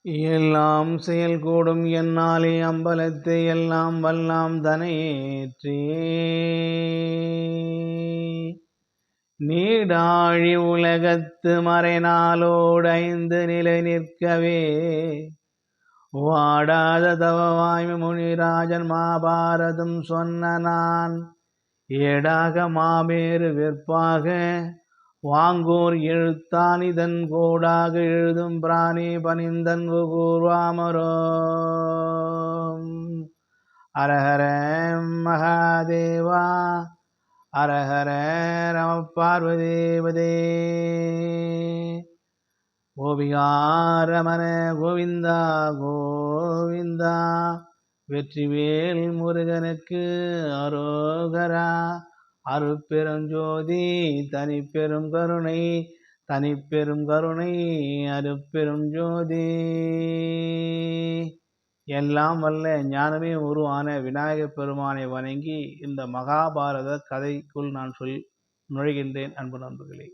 எல்லாம் செயல்கூடும் என்னாலே அம்பலத்தை எல்லாம் வல்லாம் தனையேற்றே நீடாழி உலகத்து மறைநாளோடைந்து நிலை நிற்கவே வாடாத தவவாய்மை முனிராஜன் மாபாரதம் சொன்ன நான் ஏடாக மாபேறு வெற்பாக வாங்கோர் எழுத்தான் இதன் கோடாக எழுதும் பிராணி பணிந்தன் கூர்வாமரோ. அரஹர மகாதேவா அரஹர நம பார்வதேவதே. கோபிகாரமண கோவிந்தா கோவிந்தா. வெற்றிவேல் முருகனுக்கு அரோகரா. அருட்பெருஞ்சோதி தனிப்பெரும் கருணை தனிப்பெரும் கருணை அருட்பெரும் ஜோதி. எல்லாம் வல்ல ஞானமே உருவான விநாயகப் பெருமானை வணங்கி இந்த மகாபாரத கதைக்குள் நான் நுழைகின்றேன். அன்பு நண்பர்களே,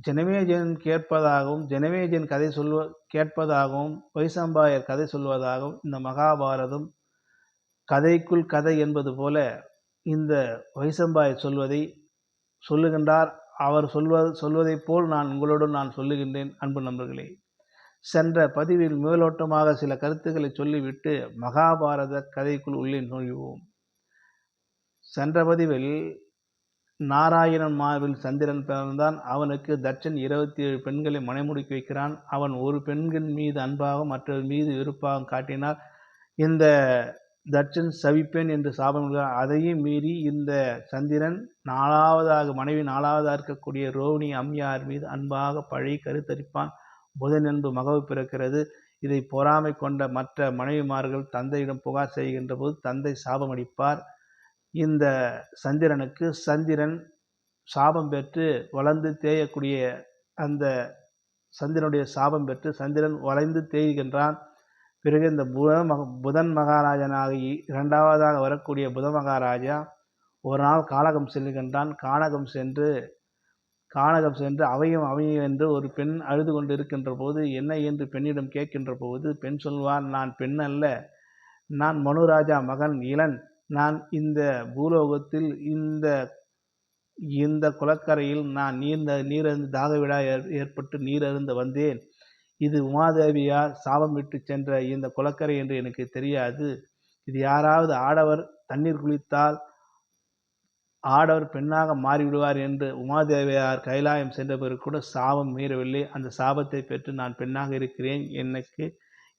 ஜனமேஜயன் கேட்பதாகவும் ஜனமேஜயன் கதை கேட்பதாகவும் வைசம்பாயர் கதை சொல்வதாகவும் இந்த மகாபாரதம் கதைக்குள் கதை என்பது போல இந்த வைசம்பாயர் சொல்லுகின்றார். அவர் சொல்வதைப் போல் உங்களுடன் நான் சொல்லுகின்றேன். அன்பு நண்பர்களே, சென்ற பதிவில் மேலோட்டமாக சில கருத்துக்களை சொல்லிவிட்டு மகாபாரத கதைக்குள் உள்ளே நுழைவோம். சென்ற பதிவில் நாராயணன் மார்பில் சந்திரன் பிறந்தான். அவனுக்கு தட்சன் 27 பெண்களை மனைமுடிக்க வைக்கிறான். அவன் ஒரு பெண்கள் மீது அன்பாகவும் மற்றொரு மீது வெறுப்பாகவும் காட்டினார். இந்த தட்சன் சவிப்பேன் என்று சாபம். அதையும் மீறி இந்த சந்திரன் மனைவி நாலாவதாக இருக்கக்கூடிய ரோகிணி அம்மையார் மீது அன்பாக பழகி கருத்தரிப்பான். புதன் என்று மகவு பிறக்கிறது. இதை பொறாமை கொண்ட மற்ற மனைவிமார்கள் தந்தையிடம் புகார் செய்கின்ற போது தந்தை சாபம் அளிப்பார். இந்த சந்திரனுக்கு சந்திரன் சாபம் பெற்று வளர்ந்து தேயக்கூடிய அந்த சந்திரனுடைய சாபம் பெற்று சந்திரன் வளைந்து தேய்கின்றான். பிறகு இந்த புதன் மகாராஜனாகி இரண்டாவதாக வரக்கூடிய புத மகாராஜா ஒரு நாள் கானகம் செல்கின்றான். கானகம் சென்று அவையும் என்று ஒரு பெண் அழுது கொண்டு இருக்கின்ற போது என்ன என்று பெண்ணிடம் கேட்கின்ற போது பெண் சொல்வார், நான் பெண் அல்ல, நான் மனுராஜா மகன் இளன். நான் இந்த பூலோகத்தில் இந்த குளக்கரையில் நான் நீரந்து தாகவிடா ஏற்பட்டு நீரருந்து வந்தேன். இது உமாதேவியார் சாபம் விட்டு சென்ற இந்த குளக்கரை என்று எனக்கு தெரியாது. இது யாராவது ஆடவர் தண்ணீர் குளித்தால் ஆடவர் பெண்ணாக மாறிவிடுவார் என்று உமாதேவியார் கைலாயம் சென்ற பிறகு கூட சாபம் மீறவில்லை. அந்த சாபத்தை பெற்று நான் பெண்ணாக இருக்கிறேன்.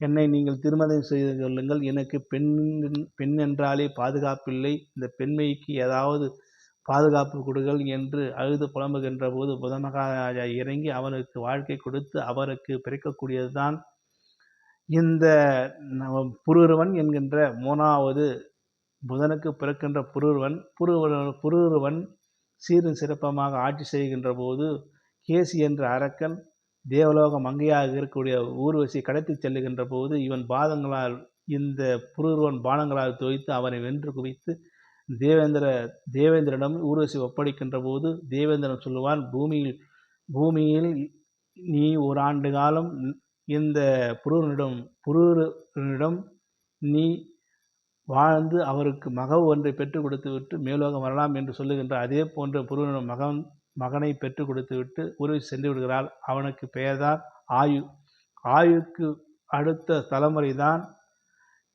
என்னை நீங்கள் திருமணம் செய்து கொள்ளுங்கள். எனக்கு பெண் என்றாலே பாதுகாப்பில்லை. இந்த பெண்மைக்கு ஏதாவது பாதுகாப்பு கொடுங்கள் என்று அழுது புலம்புகின்ற போது புதமகாராஜா இறங்கி அவனுக்கு வாழ்க்கை கொடுத்து அவருக்கு பிறக்கக்கூடியதுதான் இந்த புரூரவன் என்கின்ற 3வது புதனுக்கு பிறக்கின்ற புரூரவன் சீரும் சிறப்பமாக ஆட்சி செய்கின்ற போது கேசி என்ற அரக்கன் தேவலோக மங்கையாக இருக்கக்கூடிய ஊர்வசி கடத்தி செல்லுகின்ற போது இவன் இந்த புரூரவன் பானங்களால் தோய்த்து அவனை வென்று குவித்து தேவேந்திரனிடம் ஊர்வசி ஒப்படைக்கின்ற போது தேவேந்திரன் சொல்லுவான், பூமியில் நீ ஒரு ஆண்டு காலம் இந்த புரூரனிடம் நீ வாழ்ந்து அவருக்கு மகவு ஒன்றை பெற்றுக் கொடுத்து விட்டு மேலோகம் வரலாம் என்று சொல்லுகின்ற அதே போன்ற புரூரனிடம் மகனை பெற்றுக் கொடுத்து விட்டு ஊர்வசி சென்று விடுகிறாள். அவனுக்கு பெயர்தான் ஆயு. ஆயுக்கு அடுத்த தலைமுறை தான்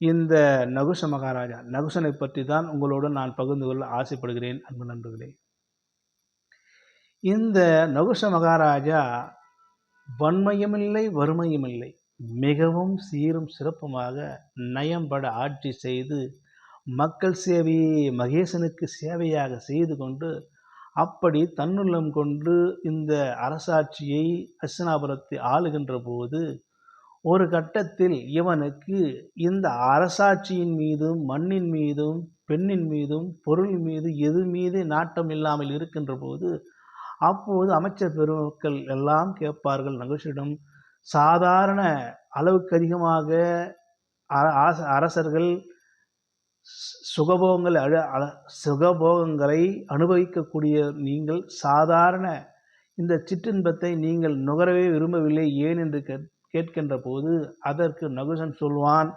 இந்த நகுஷ மகாராஜா. நகுஷனை பற்றி தான் உங்களோடு நான் பகிர்ந்து கொள்ள ஆசைப்படுகிறேன். அன்பு நண்பர்களே, இந்த நகுஷ மகாராஜா வன்மையுமில்லை வறுமையுமில்லை, மிகவும் சீரும் சிறப்புமாக நயம்பட ஆட்சி செய்து மக்கள் சேவையை மகேசனுக்கு சேவையாக செய்து கொண்டு அப்படி தன்னுள்ளம் கொண்டு இந்த அரசாட்சியை அஸ்தினாபுரத்தை ஆளுகின்ற போது ஒரு கட்டத்தில் இவனுக்கு இந்த அரசாட்சியின் மீதும் மண்ணின் மீதும் பெண்ணின் மீதும் பொருள் மீது எது மீது நாட்டம் இல்லாமல் இருக்கின்ற போது அப்போது அமைச்சர் பெருமக்கள் எல்லாம் கேட்பார்கள் நகுஷிடம். சாதாரண அளவுக்கு அதிகமாக அரசர்கள் சுகபோகங்களை அனுபவிக்கக்கூடிய நீங்கள் சாதாரண இந்த சிற்றின்பத்தை நீங்கள் நுகரவே விரும்பவில்லை, ஏன் என்று கேட்கின்ற போது அதற்கு நகுஷன் சொல்லுவான்,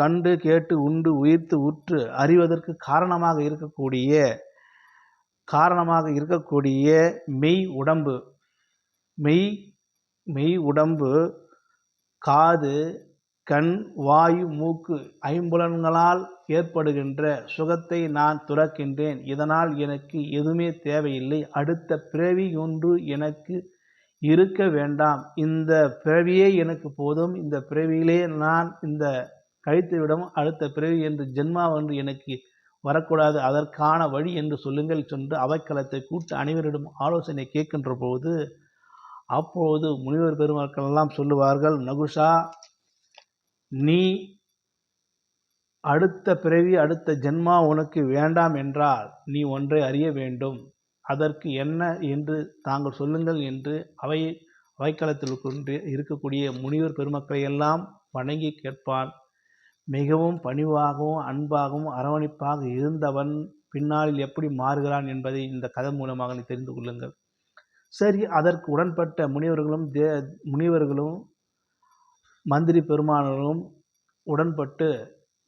கண்டு கேட்டு உண்டு உயிர்த்து உற்று அறிவதற்கு காரணமாக இருக்கக்கூடிய மெய் உடம்பு, காது, கண், வாயு, மூக்கு ஐம்புலன்களால் ஏற்படுகின்ற சுகத்தை நான் துறக்கின்றேன். இதனால் எனக்கு எதுவுமே தேவையில்லை. அடுத்த பிறவி ஒன்று எனக்கு இருக்க வேண்டாம். இந்த பிறவியே எனக்கு போதும். இந்த பிறவியிலே நான் இந்த கழித்துவிடும். அடுத்த பிறவி என்று ஜென்மா என்று எனக்கு வரக்கூடாது. அதற்கான வழி என்று சொல்லுங்கள் சென்று அவைக்களத்தை கூட்டு அனைவரிடம் ஆலோசனை கேட்கின்ற போது அப்போது முனிவர் பெருமக்கள் எல்லாம் சொல்லுவார்கள், நகுஷா, நீ அடுத்த பிறவி அடுத்த ஜென்மா உனக்கு வேண்டாம் என்றால் நீ ஒன்றை அறிய வேண்டும். அதற்கு என்ன என்று தாங்கள் சொல்லுங்கள் என்று அவைக்களத்தில் இருக்கக்கூடிய முனிவர் பெருமக்களை எல்லாம் வணங்கி கேட்பான். மிகவும் பணிவாகவும் அன்பாகவும் அரவணைப்பாக இருந்தவன் பின்னாளில் எப்படி மாறுகிறான் என்பதை இந்த கதை மூலமாக நீ தெரிந்து கொள்ளுங்கள். சரி, அதற்கு உடன்பட்ட முனிவர்களும் மந்திரி பெருமானர்களும் உடன்பட்டு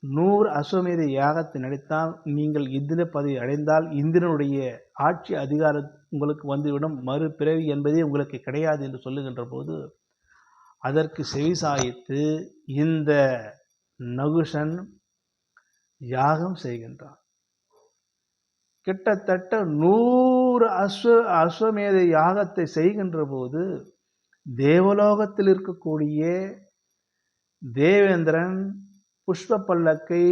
100 அஸ்வமேத யாகத்தை நடத்தால் நீங்கள் இந்திர பதவி அடைந்தால் இந்திரனுடைய ஆட்சி அதிகாரம் உங்களுக்கு வந்துவிடும். மறுபிறவி என்பதே உங்களுக்கு கிடையாது என்று சொல்லுகின்ற போது அதற்கு செவிசாய்த்து இந்த நகுஷன் யாகம் செய்கின்றான். கிட்டத்தட்ட 100 அஸ்வமேத யாகத்தை செய்கின்ற போது தேவலோகத்தில் இருக்கக்கூடிய தேவேந்திரன் புஷ்ப பல்லக்கை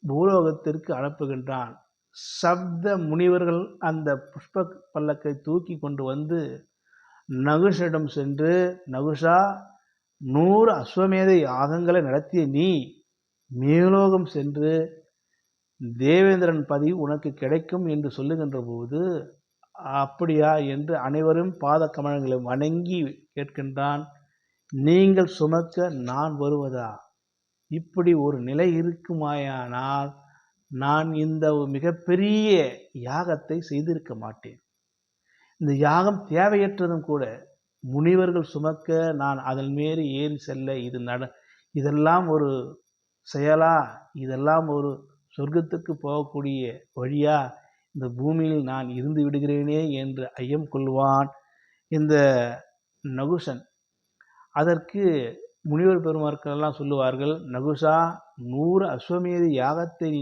பூலோகத்திற்கு அனுப்புகின்றான். சப்த முனிவர்கள் அந்த புஷ்ப பல்லக்கை தூக்கி கொண்டு வந்து நகுஷனிடம் சென்று, நகுஷா, 100 அஸ்வமேத யாகங்களை நடத்திய நீ மேலோகம் சென்று தேவேந்திரன் பதவி உனக்கு கிடைக்கும் என்று சொல்லுகின்ற போது, அப்படியா என்று அனைவரும் பாத கமலங்களை வணங்கி கேட்கின்றான். நீங்கள் சுமக்க நான் வருவதா? இப்படி ஒரு நிலை இருக்குமாயானால் நான் இந்த மிகப்பெரிய யாகத்தை செய்திருக்க மாட்டேன். இந்த யாகம் தேவையற்றதும் கூட. முனிவர்கள் சுமக்க நான் அதன் மேல் ஏறி செல்ல இதெல்லாம் ஒரு செயலா? இதெல்லாம் ஒரு சொர்க்கத்துக்கு போகக்கூடிய வழியா? இந்த பூமியில் நான் இருந்து விடுகிறேனே என்று ஐயம் கொள்வான் இந்த நகுஷன். அதற்கு முனிவர் பெருமார்கள் எல்லாம் சொல்லுவார்கள், நகுஷா, 100 அஸ்வமேத யாகத்தை நீ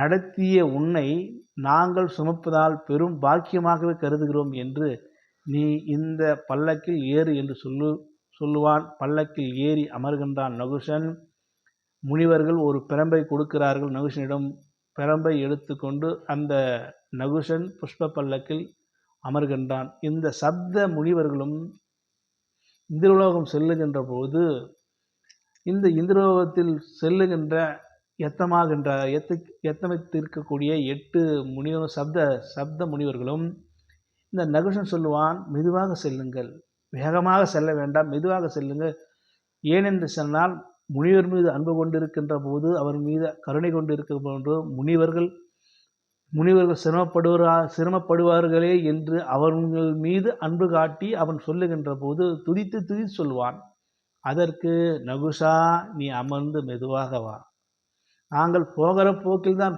நடத்திய உன்னை நாங்கள் சுமப்பதால் பெரும் பாக்கியமாகவே கருதுகிறோம் என்று நீ இந்த பல்லக்கில் ஏறு என்று சொல்லுவான். பல்லக்கில் ஏறி அமர்கின்றான் நகுஷன். முனிவர்கள் ஒரு பிரம்பை கொடுக்கிறார்கள் நகுஷனிடம். பிரம்பை எடுத்துக்கொண்டு அந்த நகுஷன் புஷ்ப பல்லக்கில் அமர்கின்றான். இந்த சப்த முனிவர்களும் இந்திரலோகம் செல்லுகின்ற போது இந்த இந்திரலோகத்தில் செல்லுகின்ற எத்தமைத்திருக்கக்கூடிய 8 முனிவர் சப்த முனிவர்களும் இந்த நகுஷன் சொல்லுவான், மெதுவாக செல்லுங்கள், வேகமாக செல்ல வேண்டாம், மெதுவாக செல்லுங்கள். ஏனென்று சொன்னால் முனிவர் மீது அன்பு கொண்டிருக்கின்ற போது அவர் மீது கருணை கொண்டு இருக்கின்ற போது முனிவர்கள் சிரமப்படுவார்களே என்று அவர்கள் மீது அன்பு காட்டி அவன் சொல்லுகின்ற போது துதித்து சொல்வான். அதற்கு, நகுஷா, நீ அமர்ந்து மெதுவாக வா. நாங்கள் போகிற போக்கில் தான்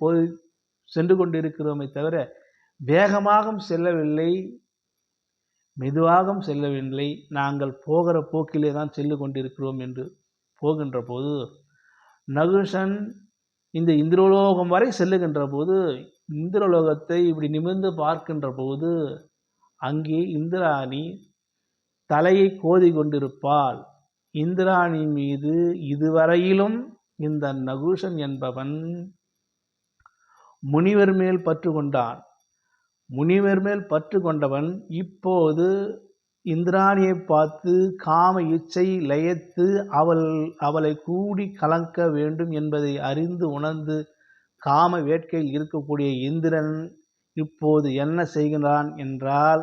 போய் சென்று கொண்டிருக்கிறோமே தவிர வேகமாக செல்லவில்லை, மெதுவாகவும் செல்லவில்லை. நாங்கள் போகிற போக்கிலே தான் சென்று கொண்டிருக்கிறோம் என்று போகின்ற போது நகுஷன் இந்த இந்திரலோகம் வரை செல்லுகின்ற போது இந்திரலோகத்தை இப்படி நிமிர்ந்து பார்க்கின்ற போது அங்கே இந்திராணி தலையை கோதி கொண்டிருப்பாள். இந்திராணியின் மீது இதுவரையிலும் இந்த நகுஷன் என்பவன் முனிவர் மேல் பற்று கொண்டான். முனிவர் மேல் பற்று கொண்டவன் இப்போது இந்திராணியை பார்த்து காம இச்சை லயத்து அவளை கூடி கலக்க வேண்டும் என்பதை அறிந்து உணர்ந்து காம வேட்கையில் இருக்கக்கூடிய இந்திரன் இப்போது என்ன செய்கிறான் என்றால்,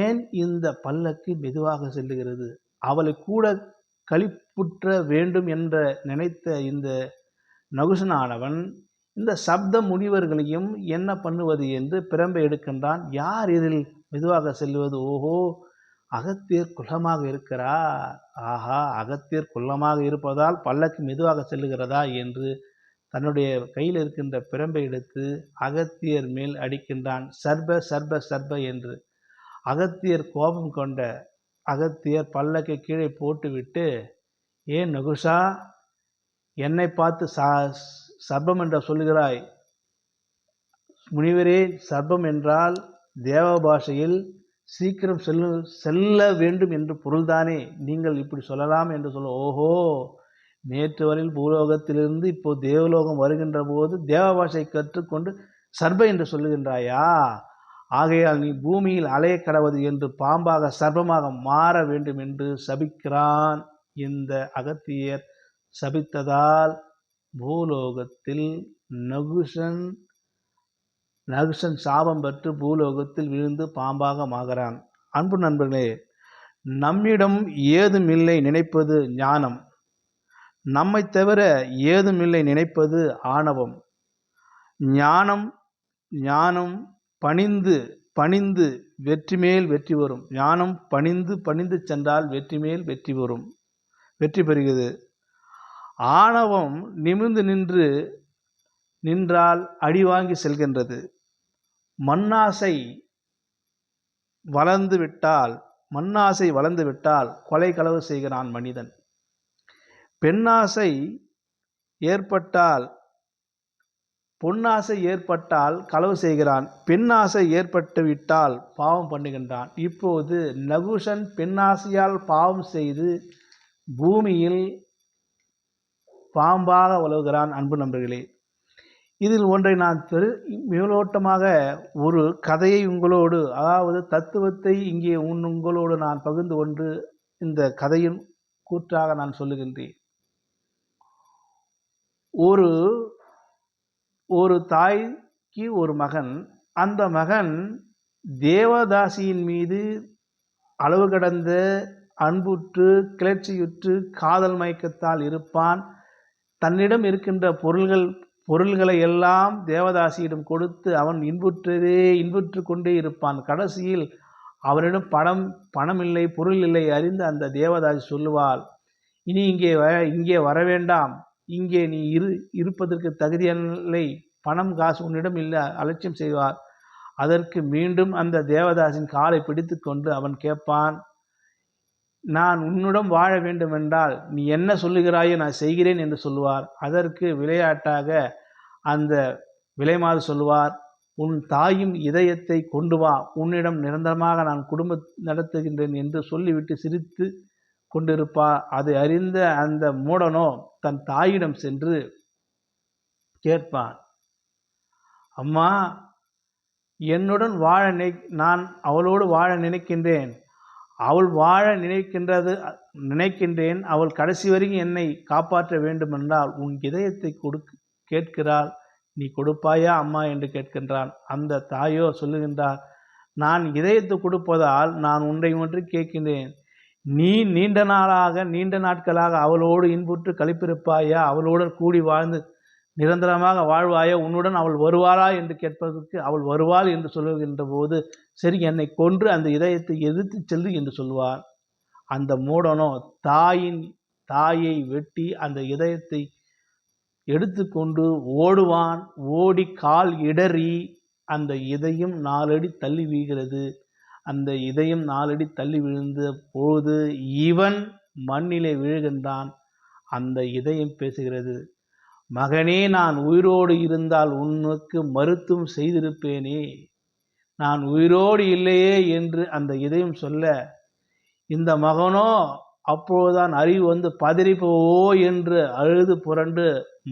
ஏன் இந்த பல்லக்கு மெதுவாக செல்லுகிறது? அவளை கூட களிப்புற்ற வேண்டும் என்ற நினைத்த இந்த நகுஷனானவன் இந்த சப்த முனிவர்களையும் என்ன பண்ணுவது என்று பிரம்பை எடுக்கின்றான். யார் இதில் மெதுவாக செல்வது? ஓஹோ, அகத்தியர் குள்ளமாக இருக்கிறார். ஆஹா, அகத்தியர் குள்ளமாக இருப்பதால் பல்லக்கு மெதுவாக செல்லுகிறதா என்று தன்னுடைய கையில் இருக்கின்ற பிரம்பை எடுத்து அகத்தியர் மேல் அடிக்கின்றான். சர்ப சர்ப சர்ப என்று. அகத்தியர் கோபம் கொண்ட அகத்தியர் பல்லக்கை கீழே போட்டுவிட்டு, ஏன் நகுஷா, என்னை பார்த்து சர்ப்பம் என்ற சொல்லுகிறாய்? முனிவரே, சர்ப்பம் என்றால் தேவ பாஷையில் சீக்கிரம் செல்ல வேண்டும் என்று பொருள்தானே, நீங்கள் இப்படி சொல்லலாம் என்று சொல்ல. ஓஹோ, நேற்று வரையில் பூலோகத்திலிருந்து இப்போ தேவலோகம் வருகின்ற போது தேவ பாஷை கற்றுக்கொண்டு சர்ப என்று சொல்லுகின்றாயா? ஆகையால் நீ பூமியில் அலைய கடவது என்று பாம்பாக சர்ப்பமாக மாற வேண்டும் என்று சபிக்கிறான். இந்த அகத்தியர் சபித்ததால் பூலோகத்தில் நகுஷன் சாபம் பெற்று பூலோகத்தில் விழுந்து பாம்பாக மாகிறான். அன்பு நண்பர்களே, நம்மிடம் ஏதுமில்லை நினைப்பது ஞானம், நம்மை தவிர ஏதுமில்லை நினைப்பது ஆணவம். ஞானம் பணிந்து பணிந்து வெற்றி மேல் வெற்றி வரும். ஞானம் பணிந்து பணிந்து சென்றால் வெற்றி மேல் வெற்றி வரும், வெற்றி பெறுகிறது. ஆணவம் நிமிர்ந்து நின்றால் அடி வாங்கி செல்கின்றது. மண்ணாசை வளர்ந்து விட்டால் கொலை களவு செய்கிறான் மனிதன். பொன்னாசை ஏற்பட்டால் களவு செய்கிறான். பெண்ணாசை ஏற்பட்டு விட்டால் பாவம் பண்ணுகின்றான். இப்போது நகுஷன் பெண்ணாசையால் பாவம் செய்து பூமியில் பாம்பாக உலவுகிறான். அன்பு நண்பர்களே, இதில் ஒன்றை நான் மேலோட்டமாக ஒரு கதையை உங்களோடு, அதாவது தத்துவத்தை இங்கே உங்களோடு நான் பகிர்ந்து கொண்டு இந்த கதையின் கூற்றாக நான் சொல்லுகின்றேன். ஒரு தாய்க்கு ஒரு மகன். அந்த மகன் தேவதாசியின் மீது அளவு கடந்த அன்புற்று கிளர்ச்சியுற்று காதல் மயக்கத்தால் இருப்பான். தன்னிடம் இருக்கின்ற பொருள்களை எல்லாம் தேவதாசியிடம் கொடுத்து அவன் இன்புற்று கொண்டே இருப்பான். கடைசியில் அவனிடம் பணம் இல்லை, பொருள் இல்லை அறிந்து அந்த தேவதாசி சொல்லுவாள், இனி இங்கே வர வேண்டாம், இங்கே நீ இருப்பதற்கு தகுதியில்லை, பணம் காசு உன்னிடம் இல்லை, அலட்சியம் செய்வார். அதற்கு மீண்டும் அந்த தேவதாசின் காலை பிடித்து கொண்டு அவன் கேட்பான், நான் உன்னிடம் வாழ வேண்டுமென்றால் நீ என்ன சொல்லுகிறாயோ நான் செய்கிறேன் என்று சொல்லுவார். அதற்கு விளையாட்டாக அந்த விலைமாது சொல்லுவார், உன் தாயும் இதயத்தை கொண்டு வா, உன்னிடம் நிரந்தரமாக நான் குடும்பம் நடத்துகின்றேன் என்று சொல்லிவிட்டு சிரித்து கொண்டிருப்பார். அதை அறிந்த அந்த மூடனோ தன் தாயிடம் சென்று கேட்பான், அம்மா, என்னுடன் நான் அவளோடு வாழ நினைக்கின்றேன், அவள் கடைசி வரைக்கும் என்னை காப்பாற்ற வேண்டுமென்றால் உன் இதயத்தை கேட்கிறாள், நீ கொடுப்பாயா அம்மா என்று கேட்கின்றான். அந்த தாயோ சொல்லுகின்றார், நான் இதயத்தை கொடுப்பதால் நான் ஒன்று கேட்கின்றேன், நீ நீண்ட நாட்களாக அவளோடு இன்புற்று கழிப்பிருப்பாயா, அவளோடு கூடி வாழ்ந்து நிரந்தரமாக வாழ்வாயா, உன்னுடன் அவள் வருவாளா என்று கேட்பதற்கு அவள் வருவாள் என்று சொல்லுகின்ற போது, சரி, என்னை கொன்று அந்த இதயத்தை எதிர்த்து செல்லு என்று சொல்லுவார். அந்த மூடனோ தாயை வெட்டி அந்த இதயத்தை எடுத்துக்கொண்டு ஓடுவான். ஓடி கால் இடறி அந்த இதயம் 4 அடி தள்ளி வீழ்கிறது. அந்த இதயம் 4 அடி தள்ளி விழுந்த போது இவன் மண்ணிலே விழுகின்றான். அந்த இதயம் பேசுகிறது, மகனே, நான் உயிரோடு இருந்தால் உனக்கு மருத்துவம் செய்திருப்பேனே, நான் உயிரோடு இல்லையே என்று அந்த இதயம் சொல்ல, இந்த மகனோ அப்போதுதான் அறிவு வந்து பதறிப்போ என்று அழுது புரண்டு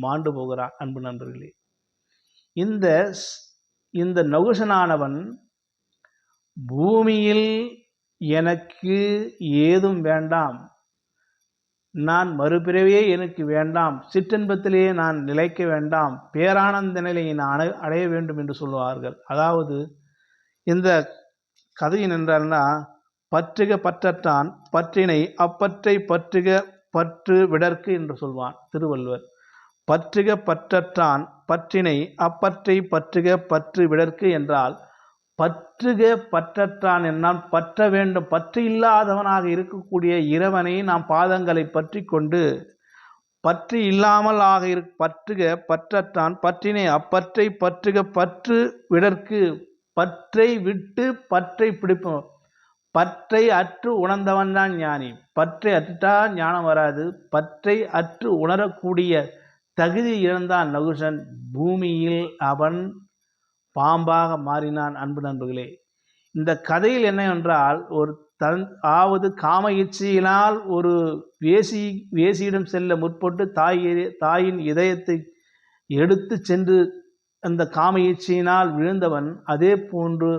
மாண்டு போகிறான். அன்பு நண்பர்களே, இந்த நகுஷனானவன் பூமியில் எனக்கு ஏதும் வேண்டாம், நான் மறுபிறவியே எனக்கு வேண்டாம், சிற்றின்பத்திலேயே நான் நிலைக்க வேண்டாம், பேரானந்த நிலையை நான் அடைய வேண்டும் என்று சொல்லுவார்கள். அதாவது இந்த கதையின் என்றால்னா, பற்றுக பற்றற்றான் பற்றினை அப்பற்றை பற்றுக பற்று விடற்கு என்று சொல்வான் திருவள்ளுவர். பற்றுக பற்றற்றான் பற்றினை அப்பற்றை பற்றுக பற்று விடற்கு என்றால், பற்றுக பற்றற்றான் என்னால் பற்ற வேண்டும். பற்று இல்லாதவனாக இருக்கக்கூடிய இறைவனை நாம் பாதங்களை பற்றி கொண்டு பற்று இல்லாமல் பற்றுக பற்றற்றான் பற்றினை அப்பற்றை பற்றுக பற்று விடற்கு. பற்றை விட்டு பற்றை பிடிப்போம். பற்றை அற்று உணர்ந்தவன் தான் ஞானி. பற்றை அற்றுட்டால் ஞானம் வராது. பற்றை அற்று உணரக்கூடிய தகுதி இழந்தான் நகுஷன். பூமியில் அவன் பாம்பாக மாறினான். அன்பு நண்பர்களே, இந்த கதையில் என்னவென்றால், ஒரு ஆவது காம இச்சையினால் ஒரு வேசியிடம் செல்ல முற்பட்டு தாயின் இதயத்தை எடுத்து சென்று அந்த காம இச்சையினால் விழுந்தவன். அதே போன்று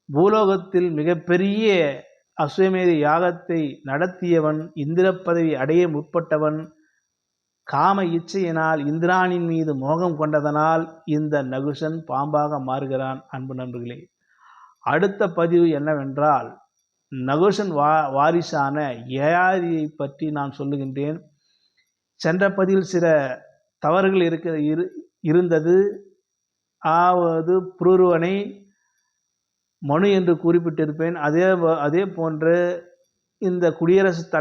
பூலோகத்தில் மிகப்பெரிய அஸ்வமேத யாகத்தை நடத்தியவன், இந்திர பதவி அடைய முற்பட்டவன். காம இச்சையினால் இந்திராணின் மீது மோகம் கொண்டதனால் இந்த நகுஷன் பாம்பாக மாறுகிறான். அன்பு நண்பர்களே, அடுத்த பதிவு என்னவென்றால், நகுஷன் வாரிசான யயாதியை பற்றி நான் சொல்லுகின்றேன். சென்ற பதிவில் சில தவறுகள் இருந்தது. ஆவது புருவனை மனு என்று குறிப்பிட்டிருப்பேன். அதே போன்று இந்த குடியரசுத்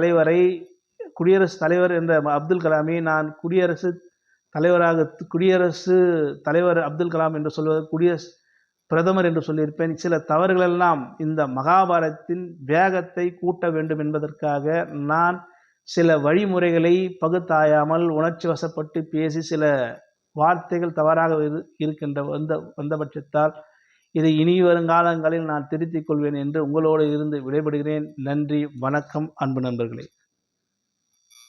தலைவர் என்ற அப்துல் கலாமை நான் குடியரசு தலைவர் அப்துல் கலாம் என்று சொல்வது பிரதமர் என்று சொல்லியிருப்பேன். சில தவறுகளெல்லாம் இந்த மகாபாரதத்தின் வேகத்தை கூட்ட வேண்டும் என்பதற்காக நான் சில வழிமுறைகளை பகுத்தாயாமல் உணர்ச்சி வசப்பட்டு பேசி சில வார்த்தைகள் தவறாக வந்த பட்சத்தால் இதை இனி வருங்காலங்களில் நான் திருத்திக் கொள்வேன் என்று உங்களோடு இருந்து விடைபெறுகிறேன். நன்றி, வணக்கம் அன்பு நண்பர்களே.